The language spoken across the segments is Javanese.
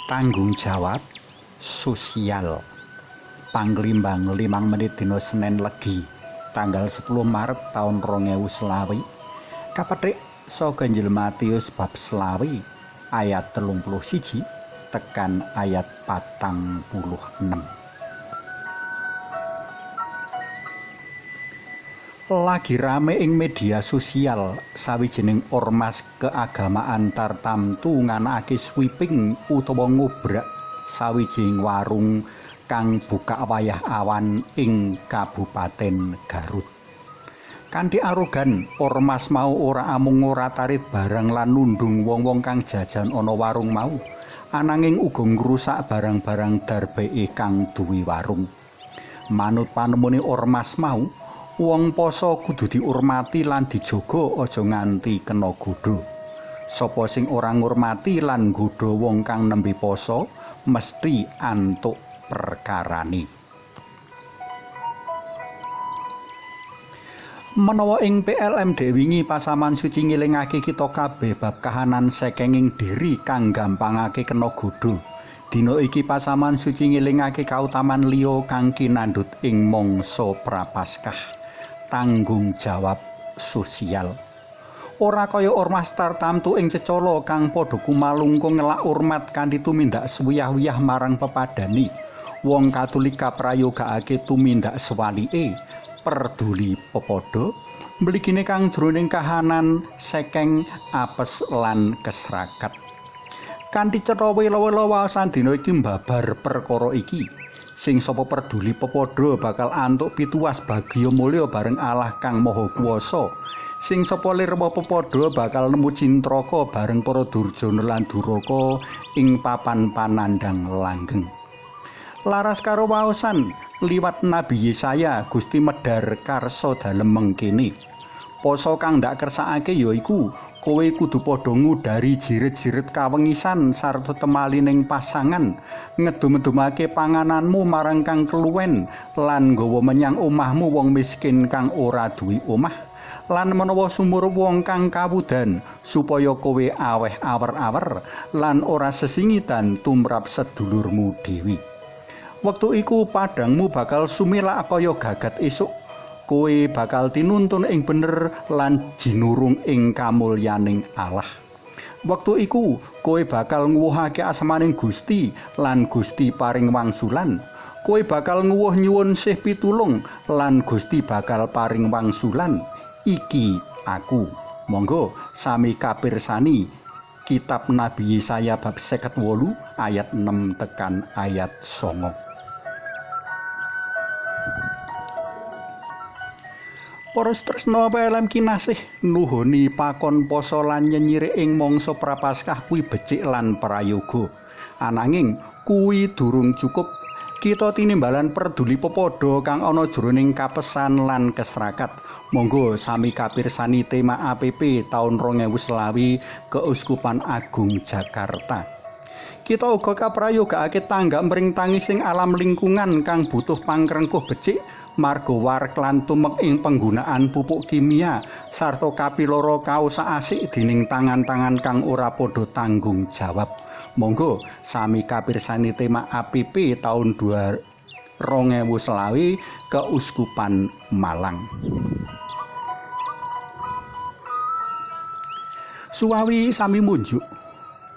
Tanggung jawab sosial. Panglimbang 5 menit dina Senin Legi tanggal 10 Maret tahun 2020. Kapethik saka Injil Matius bab 20 ayat 31 tekan ayat 46. Lagi rame ing media sosial sawijining ormas keagamaan tartamtu nganakake sweeping utawa ngobrak sawijining warung kang buka wayah awan ing Kabupaten Garut. Kanthi arogan ormas mau ora amung tarit barang lan nundung wong-wong kang jajan ana warung mau, ananging uga ngrusak barang-barang darbeke kang duwe warung. Manut panemune ormas mau, wong poso kudu diurmati lan dijogo aja nganti kena godha. Sapa sing ora ngurmati lan nggodha wong kang nembe poso mesti antuk perkarane. Menawa ing PLMD wingi Pasaman Suci ngilingake kita kabeh bab kahanan sekenging diri kang gampangake kena godha. Dina iki Pasaman Suci ngilingake kautaman liya kang kinandhut ing mangsa Prapaskah. Tanggung jawab sosial. Ora kaya ormas tartamtu ing Cecala kang padha kumalungkung ngelak urmat kanthi tumindak suwiyah-wiyah marang pepadani. Wong Katolik kaprayogakake tumindak sewalike, peduli pepadha, mligine kang jroning kahanan sekeng, apes lan kesrakat. Kanthi cetha wela-wela waosan dina iki mbabar perkara iki. Sing sapa peduli pepadha bakal antuk pituwas bagya mulya bareng Allah kang Maha Kuwasa. Sing sapa lirwa pepadha bakal nemu cintraka bareng para durjana lan duraka ing papan panandang langgeng. Laras karo waosan liwat Nabi Yesaya Gusti medhar karsa dalem mengkene. Poso kang ndak kersakake yaiku kowe kudu padha ngudari jirit-jirit kawengisan sarta temalining pasangan, ngedum-edumake pangananmu marang kang keluwen lan nggawa menyang omahmu wong miskin kang ora duwe omah, lan menawa sumur wong kang kawudan supaya kowe aweh awer-awer lan ora sesingitan tumrap sedulurmu dhewe. Wektu iku padangmu bakal sumelak kaya gagat esuk. Kowe bakal tinuntun ing bener lan jinurung ing kamulyaning Allah. Wektu iku kowe bakal nguwuhake asmaning Gusti lan Gusti paring wangsulan. Kowe bakal nguwuh nyuwun sih pitulung lan Gusti bakal paring wangsulan. Iki aku. Monggo sami kapirsani kitab Nabi Yesaya bab 58 ayat 6 tekan ayat 9. Para tresna PLM kinasih nuhuni pakon poso lan nyenyire ing mangsa Prapaskah kuwi becik lan prayoga. Ananging kuwi durung cukup. Kita tinimbalan peduli pepadha kang ana jroning kapesan lan kesrakat. Monggo sami kapirsani tema APP taun 2020 Keuskupan Agung Jakarta. Kita uga kaprayogakake tanggap mring tangising alam lingkungan kang butuh pangkrengkuh becik, marga wareg lan tumek ing penggunaan pupuk kimia sarta kapiloro kausa asik dening tangan-tangan kang ora padha tanggung jawab. Monggo sami kapirsani tema APP taun 2020 Keuskupan Malang. Suwawi sami munjuk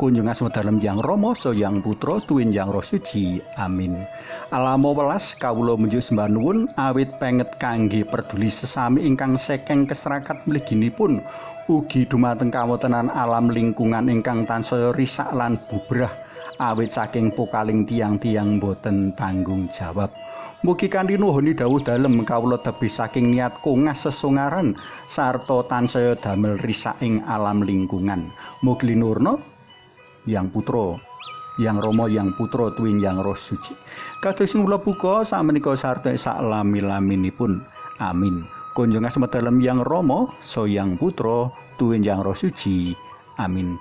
kunjung asma dalem Yang Rama so Yang Putra tuwin Yang Roh Suci. Amin. Alamo welas kawula munjuk sembah nuwun awit penget kangge peduli sesami ingkang sekeng keserakat mliginipun ugi dumateng kawontenan alam lingkungan ingkang tansaya risak lan bubrah awit saking pokaling tiang-tiang boten tanggung jawab. Mugi kanthi nuhuni dawuh dalem kawula tebih saking niat kongas sesongaran sarta tansaya damel risak ing alam lingkungan. Mugi linurna Yang Putra, Yang Rama, Yang Putra tuwin Yang Roh Suci. Kados kula buka sakmenika sarta saklami-laminipun. Amin. Kunjung asma dalem Yang Rama so Yang Putra tuwin Yang Roh Suci. Amin.